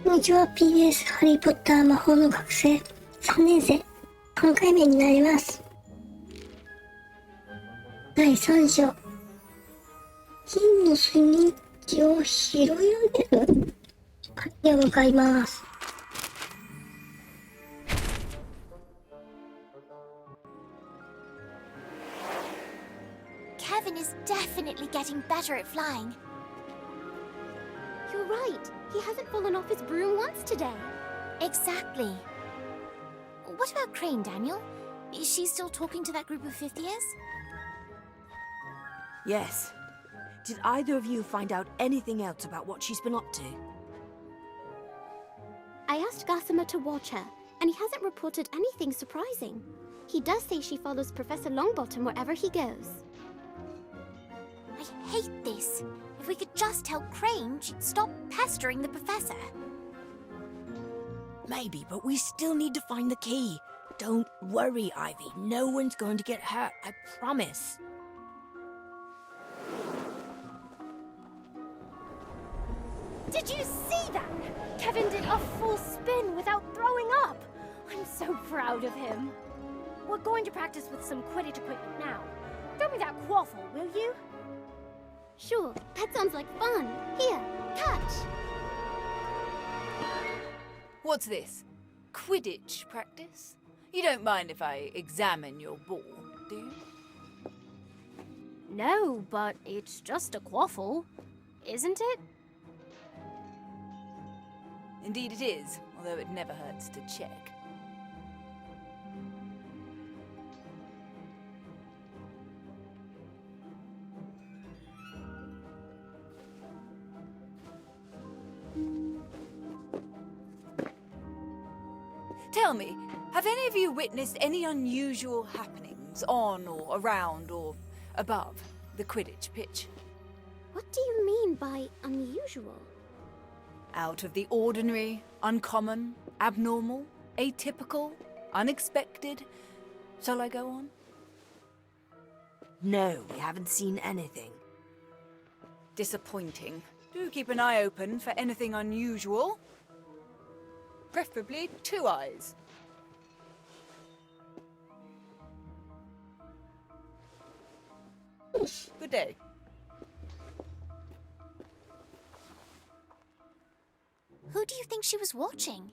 こんにちは、P です。ハリーポッター魔法の覚醒3年生3回目になります。第3章、金のスニッチを拾い上げるに向かいます。Kevin is definitely getting better at flying. You're right. He hasn't fallen off his broom once today. Exactly. What about Crane, Daniel? Is she still talking to that group of fifth years? Yes. Did either of you find out anything else about what she's been up to? I asked Gossamer to watch her, and he hasn't reported anything surprising. He does say she follows Professor Longbottom wherever he goes. I hate this. If we could just tell Crane, she'd stop pestering the professor. Maybe, but we still need to find the key. Don't worry, Ivy. No one's going to get hurt, I promise. Did you see that? Kevin did a full spin without throwing up. I'm so proud of him. We're going to practice with some Quidditch equipment now. Throw me that quaffle, will you? Sure, that sounds like fun. Here, catch! What's this? Quidditch practice? You don't mind if I examine your ball, do you? No, but it's just a quaffle, isn't it? Indeed it is, although it never hurts to check. Tell me, have any of you witnessed any unusual happenings on or around or above the Quidditch pitch? What do you mean by unusual? Out of the ordinary, uncommon, abnormal, atypical, unexpected. Shall I go on? No, we haven't seen anything. Disappointing. Do keep an eye open for anything unusual. Preferably 2 eyes. Good day. Who do you think she was watching?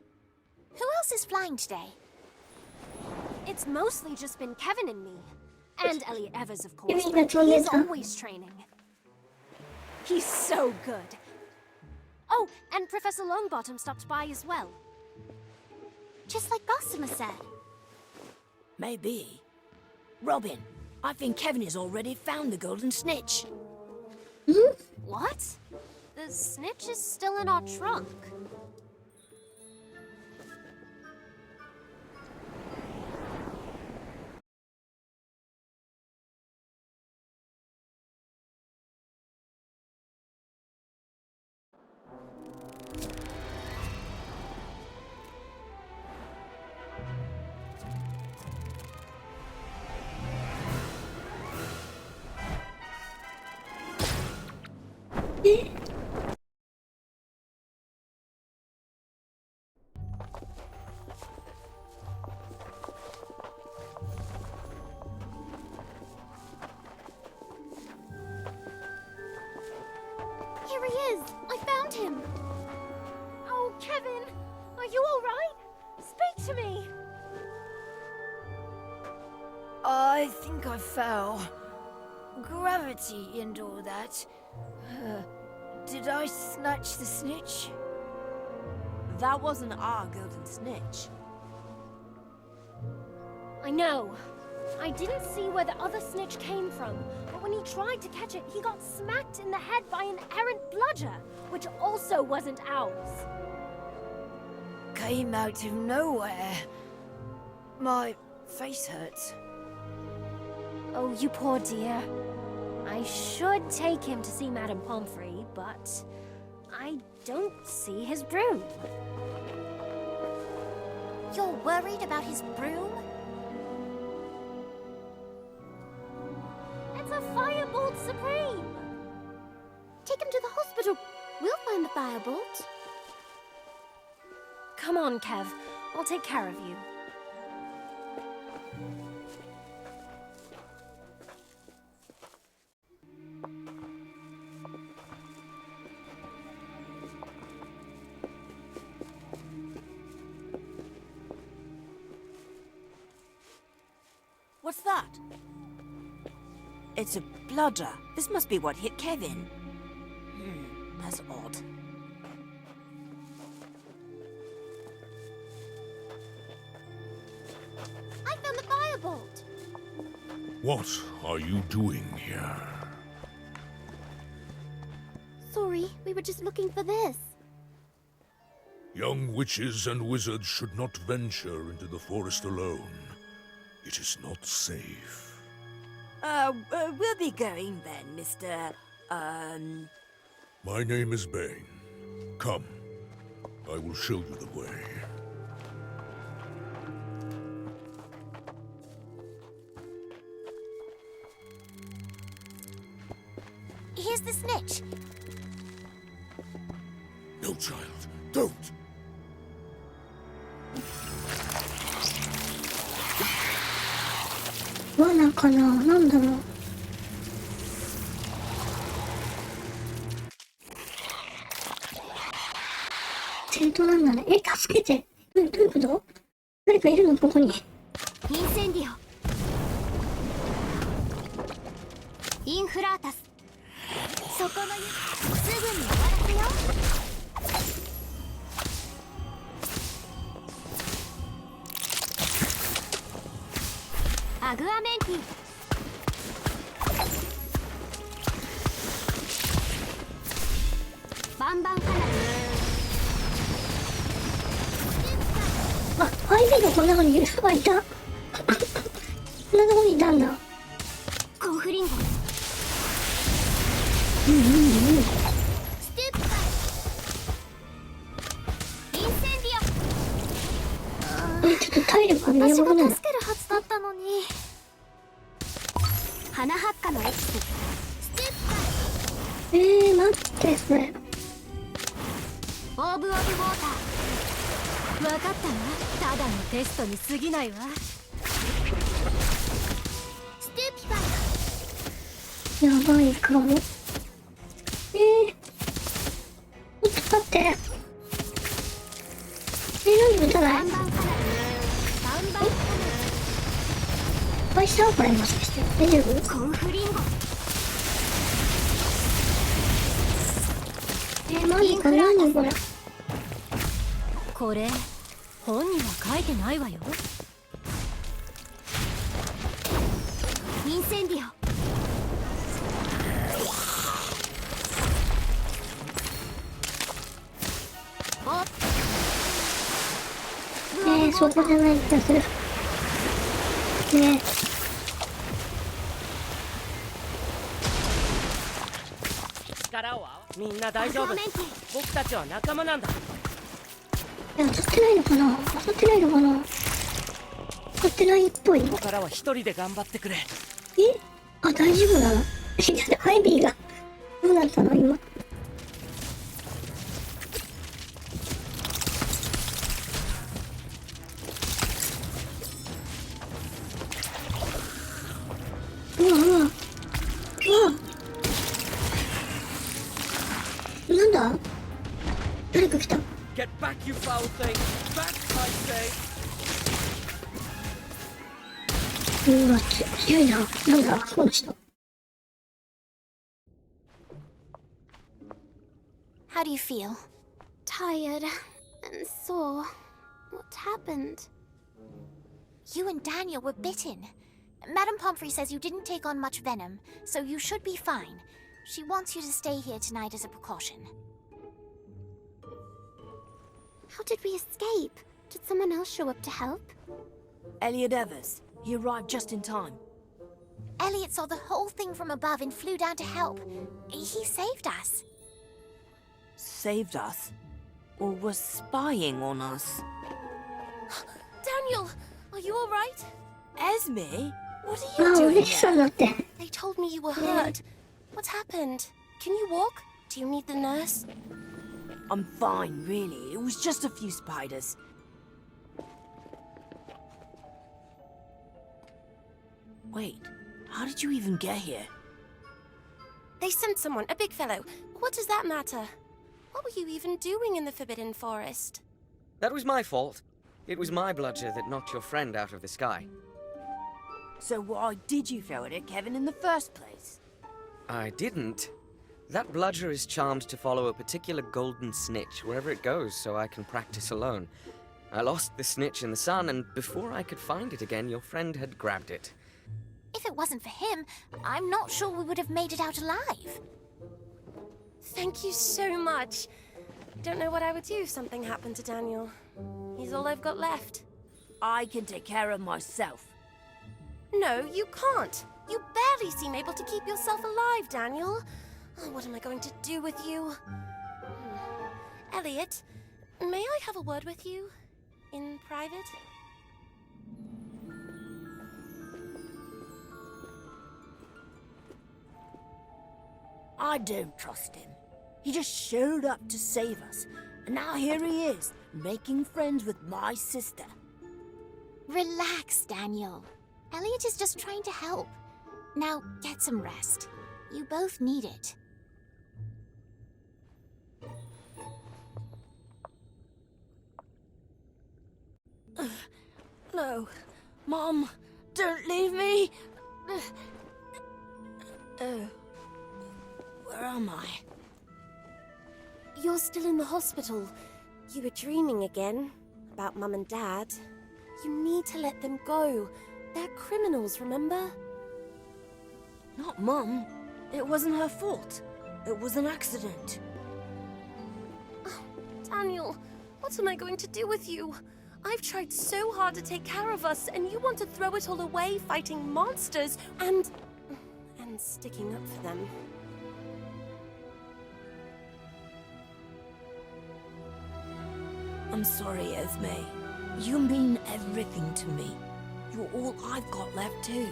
Who else is flying today? It's mostly just been Kevin and me. And Elliot Evers, of course, Kevin, but that's all he's you got. always training. He's so good. Oh, and Professor Longbottom stopped by as well. Just like Gossamer said. Maybe. Robin, I think Kevin has already found the golden snitch. What? The snitch is still in our trunk. Here he is! I found him! Oh, Kevin! Are you all right? Speak to me! I think I fell. Gravity and all that. Did I snatch the snitch? That wasn't our golden snitch. I know. I didn't see where the other snitch came from, but when he tried to catch it, he got smacked in the head by an errant bludger, which also wasn't ours. Came out of nowhere. My face hurts. Oh, you poor dear. I should take him to see Madame Pomfrey, but I don't see his broom. You're worried about his broom? It's a Firebolt Supreme! Take him to the hospital. We'll find the firebolt. Come on, Kev. I'll take care of you. What's that? It's a bludger. This must be what hit Kevin. That's odd. I found the firebolt! What are you doing here? Sorry, we were just looking for this. Young witches and wizards should not venture into the forest alone. It is not safe. We'll be going then, Mr. My name is Bane. Come. I will show you the way. Here's the snitch. No, child. Don't!罠かな、なんだろう。戦闘なんだね。助けて。どういうこと？誰かいるのここに。インセンディオ。インフラータス。そこのすぐに終わらせよ。アグアメンティ。バンバン花火。あ、IB がこんなとこにいる人がいた。こんなとこにいたんだ。コンフリンゴ。ステップインセンディオ。ちょっと体力が見え私なくなる。が助けるはずだったのに。花ハッカのエキス。ステッ待ってそれ。プオーブ・オブ・ウォーター。分かったわ。ただのテストに過ぎないわ。ステッピファイ。やばいかも。ちょっと待って。なんで撃たない？バンバン花火。バンバン花火。失敗したこれもしかして。大丈夫？コンフリンゴ。マジか、何これ。これ本には書いてないわよ。インセンディオ。そこじゃない気がする。力を合わみんな大丈夫。僕たちは仲間なんだ。当たってないのかな？当たってないのかな？当たってないっぽい。ここからは一人で頑張ってくれ。あ、大丈夫なの？ハイビーがどうなったの今？なんだ？誰か来た。Get back, you foul thing! Back, I say! うわ、強いな。なんだ、この人。How do you feel? Tired and sore. What happened? You and Daniel were bitten. Madame Pomfrey says you didn't take on much venom, so you should be fine. She wants you to stay here tonight as a precaution. How did we escape? Did someone else show up to help? Elliot Evers. He arrived just in time. Elliot saw the whole thing from above and flew down to help. He saved us. Saved us? Or was spying on us? Daniel, are you alright? Esme? What are あ、 you お doing できそう here? になって。 They told me you were hurt. What's happened? Can you walk? Do you need the nurse? I'm fine, really. It was just a few spiders. Wait, how did you even get here? They sent someone, a big fellow. What does that matter? What were you even doing in the Forbidden Forest? That was my fault. It was my bludger that knocked your friend out of the sky. So why did you throw it at Kevin in the first place? I didn't. That bludger is charmed to follow a particular golden snitch wherever it goes, so I can practice alone. I lost the snitch in the sun, and before I could find it again, your friend had grabbed it. If it wasn't for him, I'm not sure we would have made it out alive. Thank you so much. Don't know what I would do if something happened to Daniel. He's all I've got left. I can take care of myself. No, you can't. You barely seem able to keep yourself alive, Daniel. Oh, what am I going to do with you? Elliot, may I have a word with you? In private? I don't trust him. He just showed up to save us, and now here he is, making friends with my sister. Relax, Daniel. Elliot is just trying to help. Now, get some rest. You both need it. No, Mom, don't leave me. Where am I? You're still in the hospital. You were dreaming again about Mum and Dad. You need to let them go. They're criminals, remember? Not Mum. It wasn't her fault. It was an accident. Oh, Daniel, what am I going to do with you? I've tried so hard to take care of us, and you want to throw it all away fighting monsters and sticking up for them. I'm sorry, Esme. You mean everything to me. You're all I've got left, too.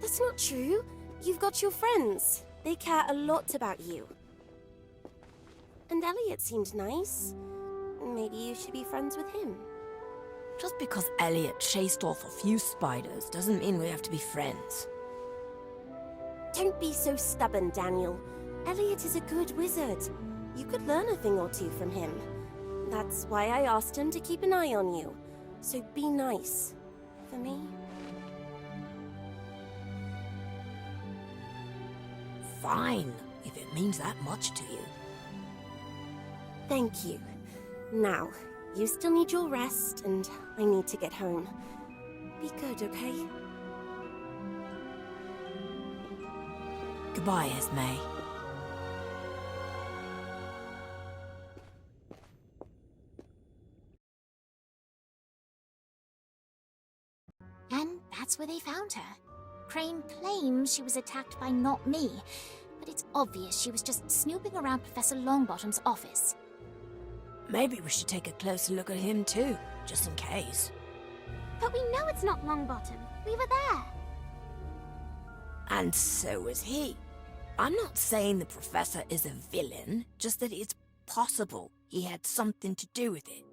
That's not true. You've got your friends. They care a lot about you. And Elliot seemed nice. Maybe you should be friends with him. Just because Elliot chased off a few spiders doesn't mean we have to be friends. Don't be so stubborn, Daniel. Elliot is a good wizard. You could learn a thing or two from him. That's why I asked him to keep an eye on you. So be nice. For me? Fine, if it means that much to you. Thank you. Now, you still need your rest, and I need to get home. Be good, okay? Goodbye, Esme. And that's where they found her. Crane claims she was attacked by not me, but it's obvious she was just snooping around Professor Longbottom's office. Maybe we should take a closer look at him too, just in case. But we know it's not Longbottom. We were there. And so was he. I'm not saying the professor is a villain, just that it's possible he had something to do with it.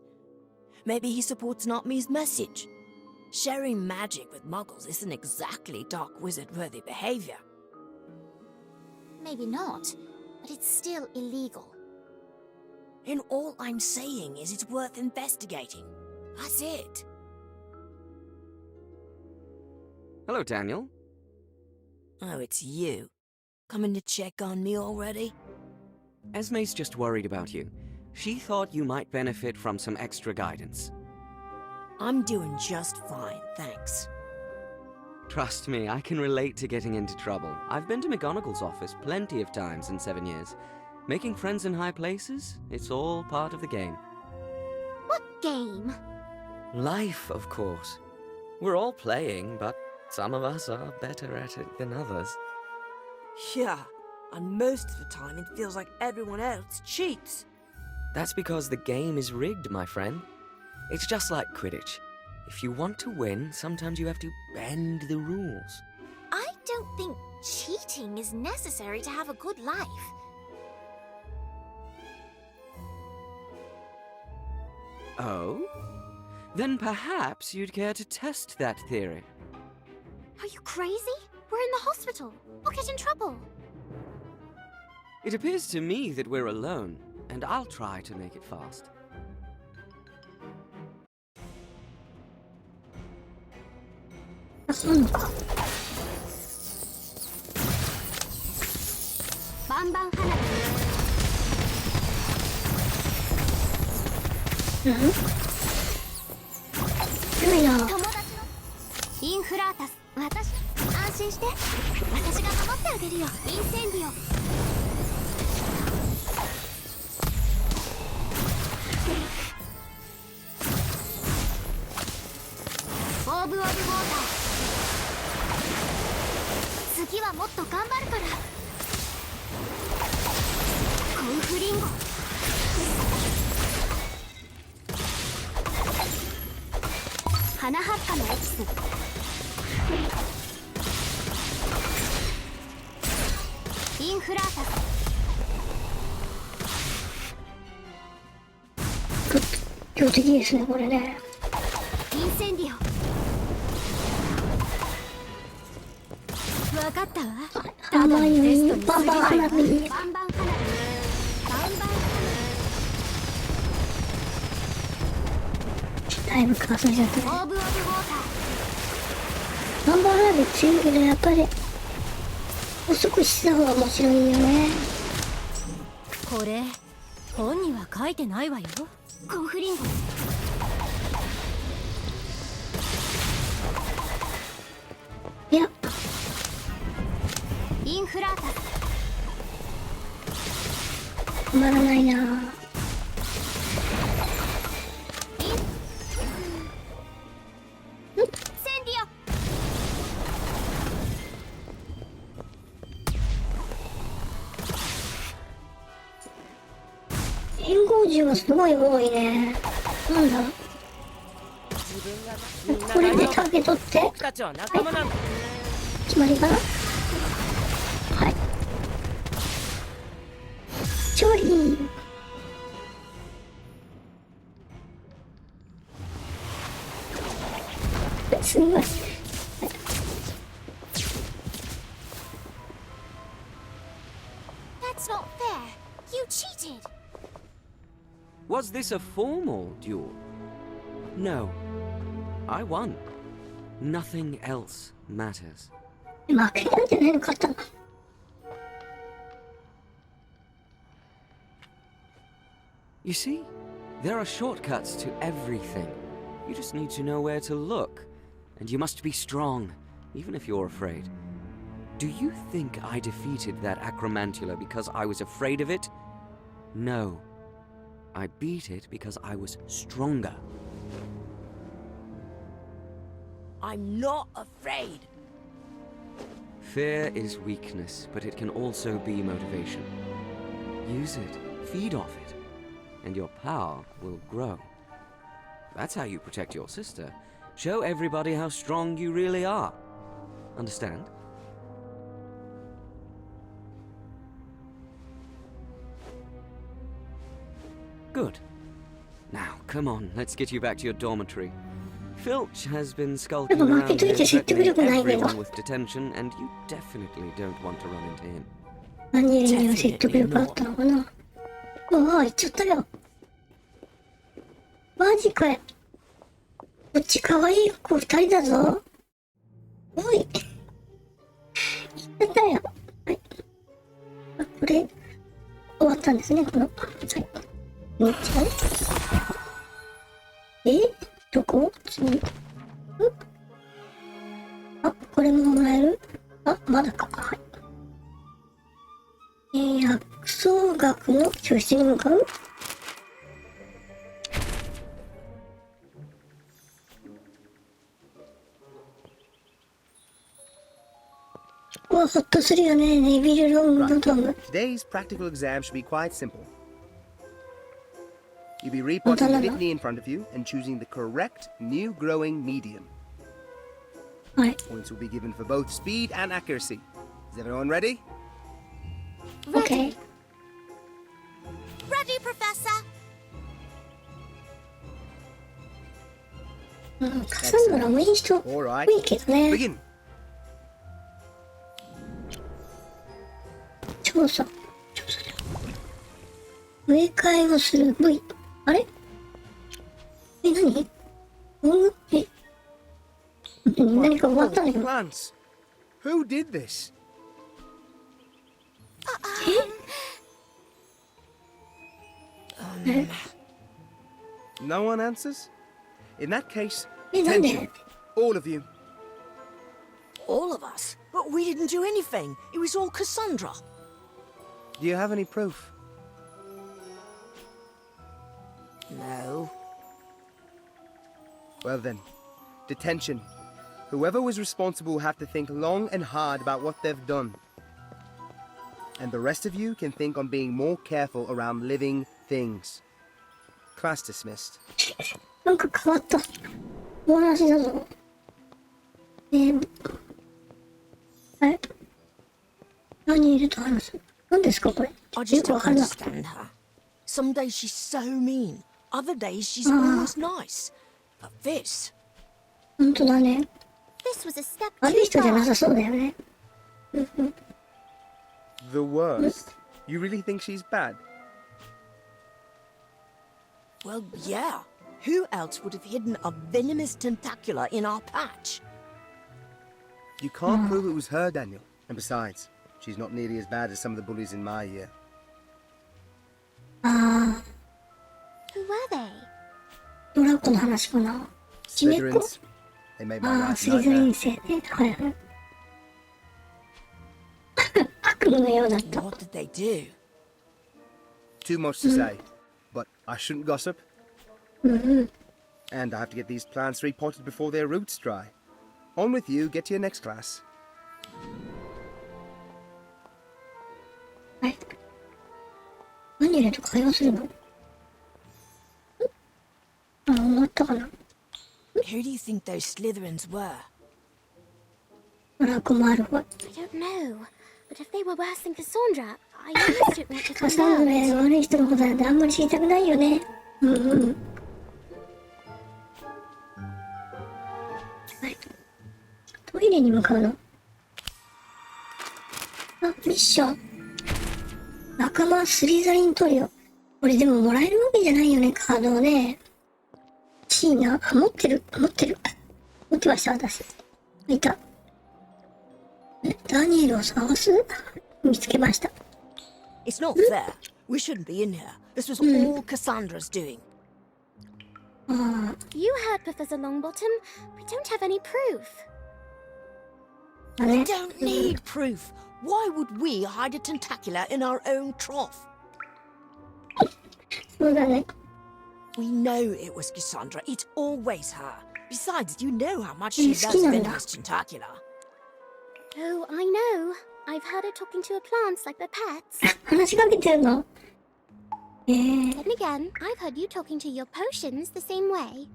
Maybe he supports Not Me's message. Sharing magic with muggles isn't exactly dark wizard-worthy behavior. Maybe not, but it's still illegal. And all I'm saying is it's worth investigating. That's it. Hello, Daniel. Oh, it's you. Coming to check on me already? Esme's just worried about you. She thought you might benefit from some extra guidance. I'm doing just fine, thanks. Trust me, I can relate to getting into trouble. I've been to McGonagall's office plenty of times in 7 years. Making friends in high places, it's all part of the game. What game? Life, of course. We're all playing, but some of us are better at it than others. Yeah, and most of the time it feels like everyone else cheats. That's because the game is rigged, my friend. It's just like Quidditch. If you want to win, sometimes you have to bend the rules. I don't think cheating is necessary to have a good life. Oh? Then perhaps you'd care to test that theory. Are you crazy? We're in the hospital. We'll get in trouble. It appears to me that we're alone, and I'll try to make it fast. Banban Hanabi. 強いな。友達のインフラータス。安心して。私が守ってあげるよ。インセンディオ。オーブ・オブ・ウォーター。次はもっと頑張るから。コウフリンゴ。花葉っぱのエキス。インフラータス。強敵ですね、これね。インセンディオ。わかったわ。甘いのにバンバン花火。バンバン花火。バンバン花だいぶかわされちゃったね。火。オーブ・オブ・ウォーバンバン花火強いけど、やっぱり遅くした方が面白いよね。これ本には書いてないわよ。ター。コウフリンゴ。いや、インフラータス。止まらないな。センディ援護銃はすごい多いね。なんだ、これでターゲットって僕たちは仲間なんだ。決まりかな。はい、調理。すみません。That's not fair. You cheated. Was this a formal duel? No. I won. Nothing else matters. 負けたんじゃないの、勝ったの。You see, there are shortcuts to everything. You just need to know where to look. And you must be strong, even if you're afraid. Do you think I defeated that acromantula because I was afraid of it? No. I beat it because I was stronger. I'm not afraid. Fear is weakness, but it can also be motivation. Use it, feed off it, and your power will grow. That's how you protect your sister. Show everybody how strong you really are. Understand? Good. Now, come on, let's get you back to your dormitory. Filch has been skulking around here threatening everyone with detention, and you definitely don't want to run into him. 何には説得力あったのかな。うわあ、行っちゃったよ。マジかよ。こっち可愛い子二人だぞ。おい。行っちゃったよ。はい。あ、これ、終わったんですね、この。はい。こっちがね。どこ次。あ、これももらえる？あ、まだか。はい。薬草学の教室に向かう？うわ、ほっとするよね、ネビル・ロングボトム。Today's practical exam should be quite simple. You'll be reporting the litany in front of you and choosing the correct new growing medium. はい。 Points will be given for both speed and accuracy. Is everyone ready? OK。 Ready, Professor? カサンドラもいい人 Alright. いいけどね。 Begin. 調査だよ。植え替えをする V。あれ何何か終わったんだけど。 Plants. Who did this? No one answers? In that case, なんで attention. All of you. All of us? But we didn't do anything. It was all Cassandra. Do you have any proof? No. Well then, detention. Whoever was responsible will have to think long and hard about what they've done. And the rest of you can think on being more careful around living things. Class dismissed. なんか変わった。お話だぞ。あれ何いると話す。何ですかこれ。 I よ just くわ don't かんない。 understand her. Some days she's so mean. Other days she's always nice. But this... 本当だね。 This was a step 悪 too い人じゃな far. さそうだよね。 The worst? You really think she's bad? Well, yeah. Who else would have hidden a venomous tentacula in our patch? You can't prove it was her, Daniel. And besides, she's not nearly as bad as some of the bullies in my year. ああ、 Who were they? ドラコの話かな。ちめっこ Slytherins. They made my ああ、 life スリザリ nightmare. ン生ね。はいはい。悪夢のようだった。 What did they do? Too much to say. But I shouldn't gossip. うんうん。 And I have to get these plants repotted before their roots dry. On with you, get to your next class. はい。何入れと会話するの？あ、終わったかな。 Who do you think those Slytherins were? ドラコもあるわ。 I don't know. But if they were worse than Cassandra, I almost don't want to カ find サンドラ out. や悪い人のことなんてあんまり知りたくないよね。うんうん。はい。トイレに向かうの。あ、ミッション。仲間スリザリントリオ。これでももらえるわけじゃないよね、カードをね。いいな。あ、持ってる。持ってました、私。いた。ダニエルを探す？見つけました。 It's not fair. We shouldn't be in here. This was all Cassandra's doing. ああ、 You heard Professor Longbottom. We don't have any proof. あ We れ don't need proof. Why would we hide a tentacula in our own trough? そうだね。 We know it was Cassandra. It's always her. Besides, you know how much she loves Skinner. venomous tentacula. Oh, I know. I've heard her talking to her plants like they're pets. 話しかけてるの？ Then again, I've heard you talking to your potions the same way.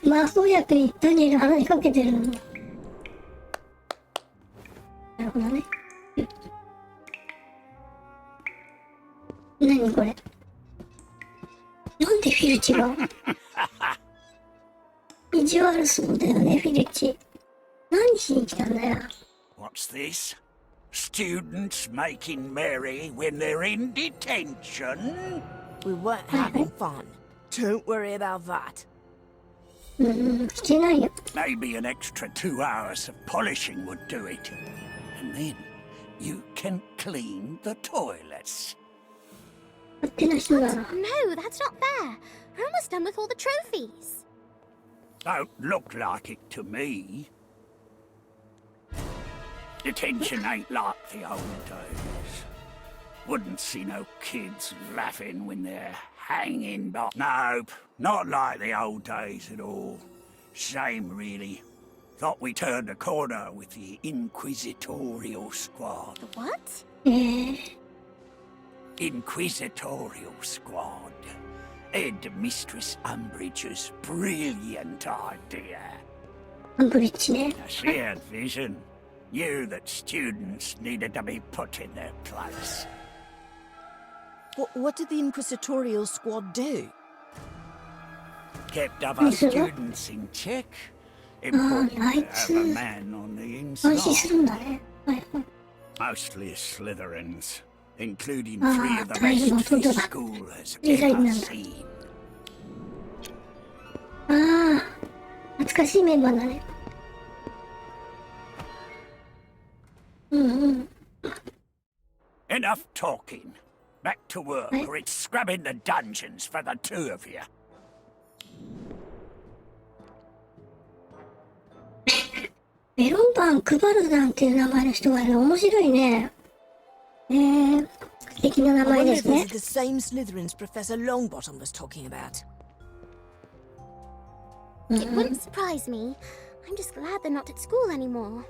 魔法薬にダニエル話しかけてるの。なるほどね。何これ。なんでフィルチが意地悪そうだよね、フィルチ。何しに来たんだよ。 What's this? Students making merry when they're in detention? We weren't having fun. Don't worry about that. してないよ。 Maybe an extra 2 hours of polishing would do it. And then you can clean the toilets. 勝手な人だな。 No, that's not fair. We're almost done with all the trophies. Don't look like it to me. Detention ain't like the old days. Wouldn't see no kids laughing when they're hanging. Nope, not like the old days at all. Shame, really. Thought we turned a corner with the Inquisitorial Squad. The what? Inquisitorial Squad. And Mistress Umbridge's brilliant idea. アンブリッジね。 She had vision. Knew that students needed to be put in their place. What did the Inquisitorial Squad do? Kept other students in check. Important to have a man on the 監視す inside. るんだね。はいはい。 Mostly Slytherins, including 3 of the 大変な best 弟 this だ。 school has スリザリン ever なんだ。 seen. ああ、懐かしいメンバーだね。うんうん。 Enough talking. Back to work, or it's scrubbing the dungeons for the 2 of you. メロンパン配るなんていう名前の人がいる。面白いね。素敵な名 I 前 wonder で if す these ね are。the same Slytherins Professor Longbottom was talking about. It wouldn't surprise me. I'm just glad they're not at school anymore.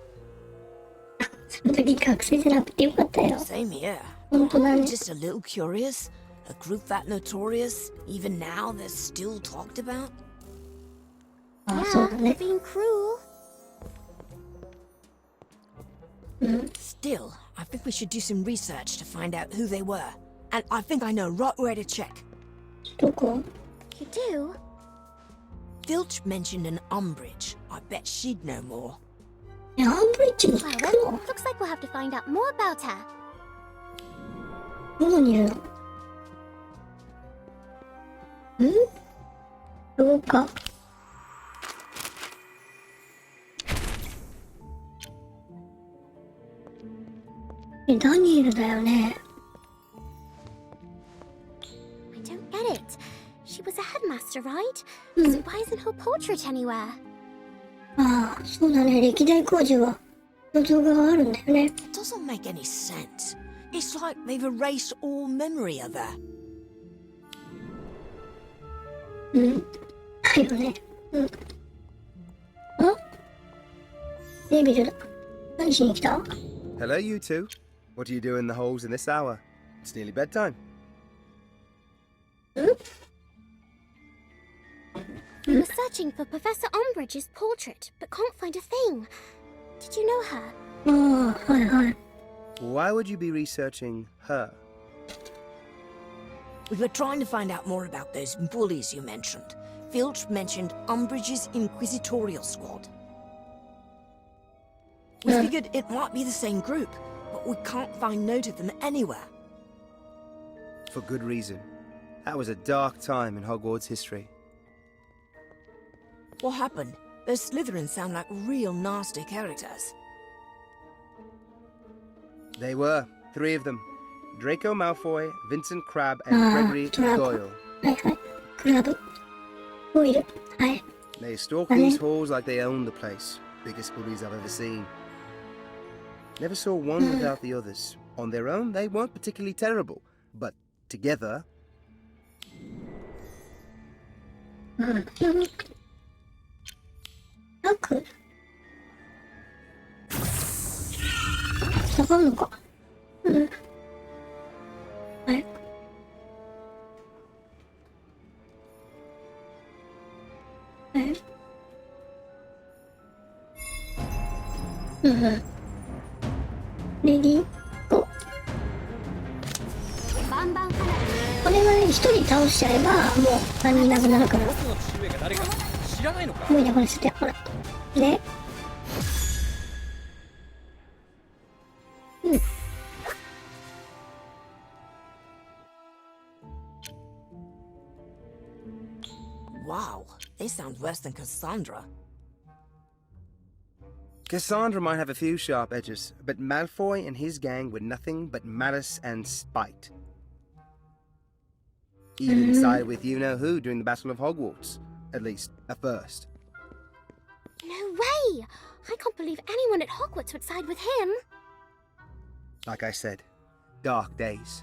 その時学生じゃなくてよかったよ。 Same here. 本当だね。 Just a little curious. A group that notorious. Even now, they're still talked about. ああ、そう Yeah, だ they're ね。 being cruel. Still, I think we should do some research to find out who they were. And I think I know right where to check. どこ？ You do? Filch mentioned an Umbridge. I bet she'd know more. アンブリッジに行 Well く then, の？ looks like we'll have to find out more about her. どこにいるの？ん？どうか。ダニエルだよね。 I don't get it. She was a headmaster, right? So why isn't her portrait anywhere? ああ、そうだね。歴代工事は肖像画があるんだよね。 It doesn't make any sense. It's like they've erased all memory of her. だよね。あ？デイビルだ。何しに来た？ Hello, you two. What are you doing in the holes in this hour? It's nearly bedtime. We were searching for Professor Umbridge's portrait, but can't find a thing. Did you know her? ああ、はいはい。 Why would you be researching her? We were trying to find out more about those bullies you mentioned. Filch mentioned Umbridge's Inquisitorial Squad. We figured it might be the same group, but we can't find note of them anywhere. For good reason. That was a dark time in Hogwarts history. What happened? Those Slytherins sound like real nasty characters. They were. 3 of them. Draco Malfoy, Vincent Crabbe, and Gregory Doyle. はいはい。クラブ。オイル。はい。 They stalk these halls like they own the place. Biggest bullies I've ever seen. Never saw one without the others. On their own, they weren't particularly terrible. But together... なんか下がるのか。はい。はい。レディーゴー。バンバン花火。これはね、一人倒しちゃえばもう何人いなくなるから。もういなくなっちゃったよ、ほら。ね。Wow, they sound worse than Cassandra. Cassandra might have a few sharp edges, but Malfoy and his gang were nothing but malice and spite. Even sided with you-know-who during the Battle of Hogwarts. At least, at first. No way! I can't believe anyone at Hogwarts would side with him. Like I said, dark days.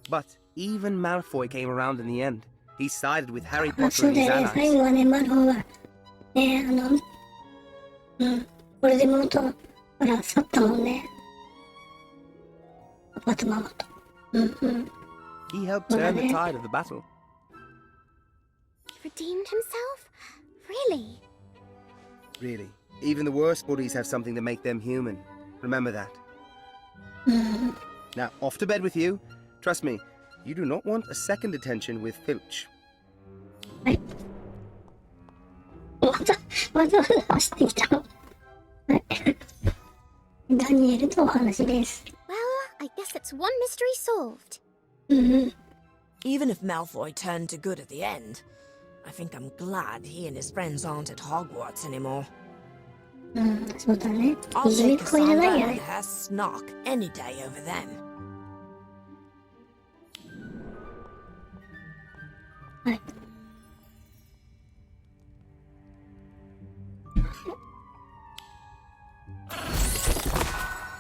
But even Malfoy came around in the end. He sided with Harry あ、 Potter そう and だ his よね。最 allies. 後はね、マルフォーは。ね、これで元から去ったもんね。パパとママと。He helped turn the tide of the battle. He redeemed himself? Really? Really. Even the worst bullies have something to make them human. Remember that. Now, off to bed with you. Trust me, you do not want a second detention with Filch. はい。わざわざ走ってきたの。はい。ダニエルとお話です。Well, I guess it's one mystery solved. Even if Malfoy turned to good at the end, I think I'm glad he and his friends aren't at Hogwarts anymore. そうだね。 I'll いじめ take っ子いらない Cassandra よ and ね。 her snark any day over them. はい。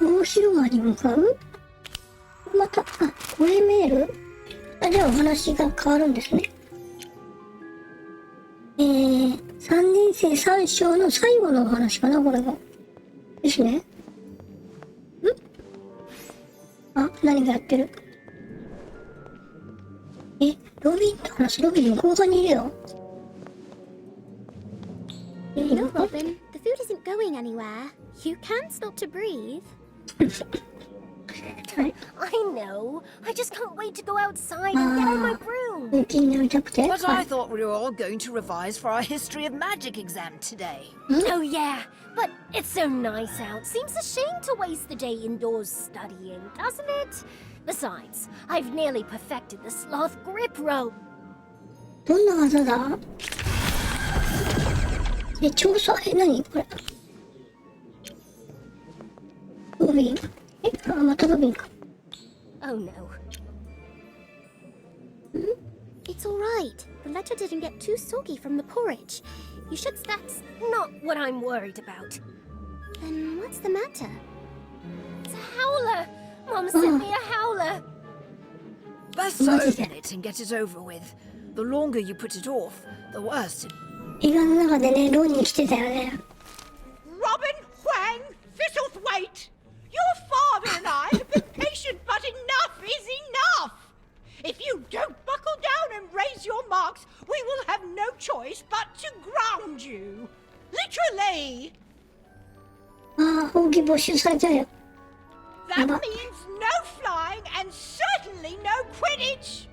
大広間に向かう？また、これメール？じゃあお話が変わるんですね。3年生3章の最後のお話かな、これが。ですね。何がやってる？ロビンと話す。ロビン向こう側にいるよ。No, Robin. The food isn't going anywhere. You can't stop to breathe. I know. I just can't wait to go outside and get on my broom. But I thought we were all going to revise for our History of Magic exam today. Oh yeah, but it's so nice out. Seems a shame to waste the day indoors studying, doesn't it? Besides, I've nearly perfected the sloth grip rope. どんな技だ？調査、何これ？ロビン？またロビンか。Oh no. It's all right. The letter didn't get too soggy from the porridge. You should. That's not what I'm worried about. Then what's the matter? It's a howler. Mom sent me a howler. Best to open it and get it over with. The longer you put it off, the worse it. 映画の中でね、ロニー来てたよね。Robin, Huang, Thistlethwaite! Your father and I have been patient, but enough is enough! If you don't buckle down and raise your marks, we will have no choice but to ground you. Literally! ほうき没収されちゃうよ。That means no flying and certainly no Quidditch!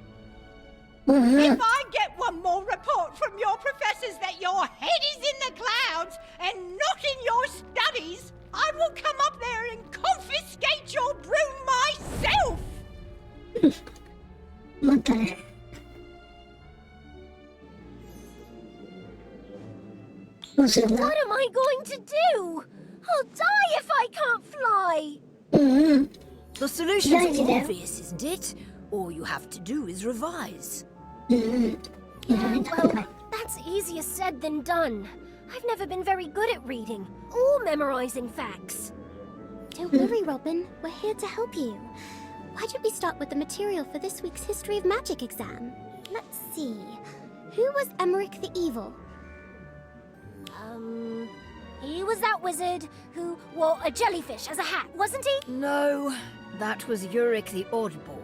If I get one more report from your professors that your head is in the clouds and not in your studies, I will come up there and confiscate your broom myself! またね。どうするんだ？ What am I going to do? I'll die if I can't fly! The solution's obvious, isn't it? All you have to do is revise. Well, that's easier said than done. I've never been very good at reading or memorizing facts. Don't worry, Robin. We're here to help you. Why don't we start with the material for this week's History of Magic exam? Let's see. Who was Emmerich the Evil? He was that wizard who wore a jellyfish as a hat, wasn't he? No, that was Uric the Oddball.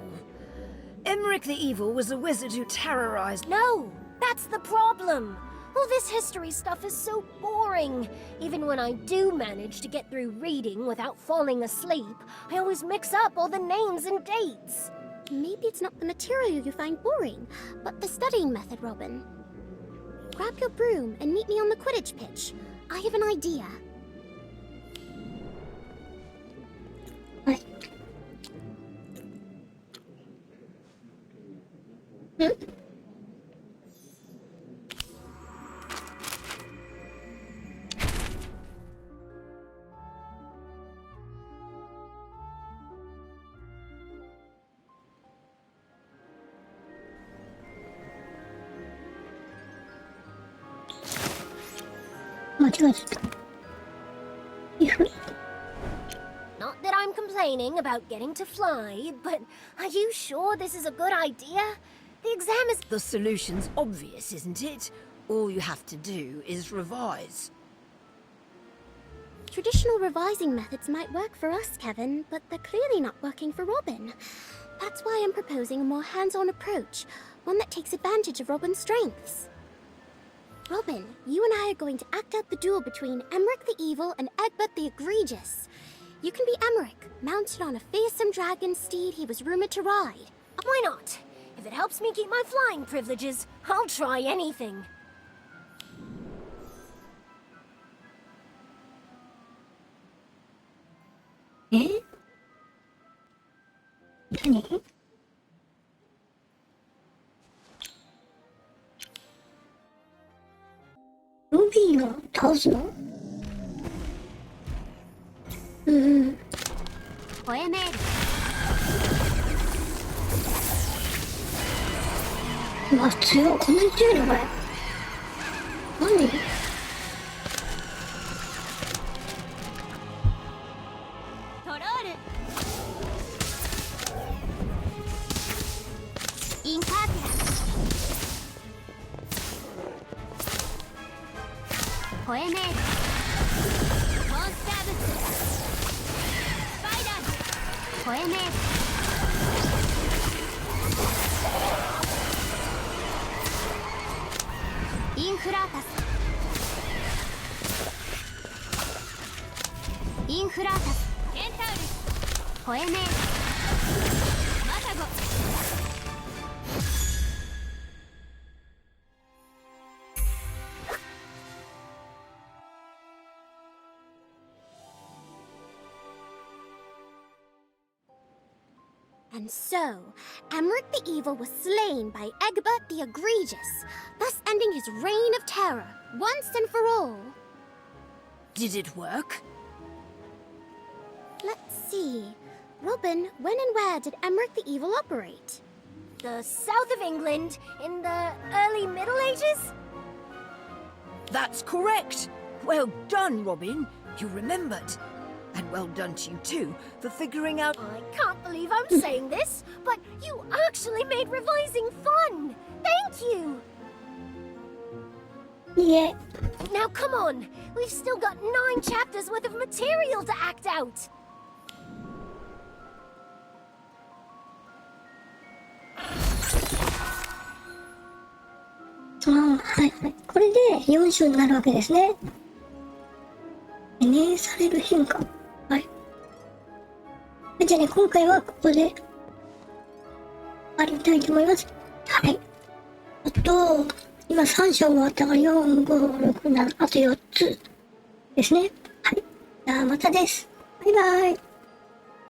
Emmerich the Evil was a wizard who terrorized... No, that's the problem. All this history stuff is so boring. Even when I do manage to get through reading without falling asleep, I always mix up all the names and dates. Maybe it's not the material you find boring, but the studying method, Robin. Grab your broom and meet me on the Quidditch pitch. I have an idea. Not that I'm complaining about getting to fly, but are you sure this is a good idea? The exam is... The solution's obvious, isn't it? All you have to do is revise. Traditional revising methods might work for us, Kevin, but they're clearly not working for Robin. That's why I'm proposing a more hands-on approach, one that takes advantage of Robin's strengths. Robin, you and I are going to act out the duel between Emmerich the Evil and Egbert the Egregious. You can be Emmerich, mounted on a fearsome dragon steed he was rumored to ride. Why not? If it helps me keep my flying privileges, I'll try anything. Eh? 何？ロビーを倒すの？吠えメール。うわ、強い。こんなに強いのこれ。何？トロール。インカーテラ。吠えメール。モンスターブツ。スパイダーズ。吠えメール。インフラータス。インフラータス。ケンタウルス。吠えメール。マタゴ。And so, Emmerich the Evil was slain by Egbert the Egregious, thus ending his reign of terror, once and for all. Did it work? Let's see. Robin, when and where did Emmerich the Evil operate? The south of England in the early Middle Ages? That's correct. Well done, Robin. You remembered. And well done to you too for figuring out. I can't believe I'm saying this, but you actually made revising fun! Thank you! Yeah. Now come on! We've still got 9 chapters worth of material to act out!はいはい。これで4章になるわけですね。懸念される変化。はい。じゃあね、今回はここで終わりたいと思います。はい。今3章終わったから4、5、6、7、あと4つですね。はい。じゃあまたです。バイバイ。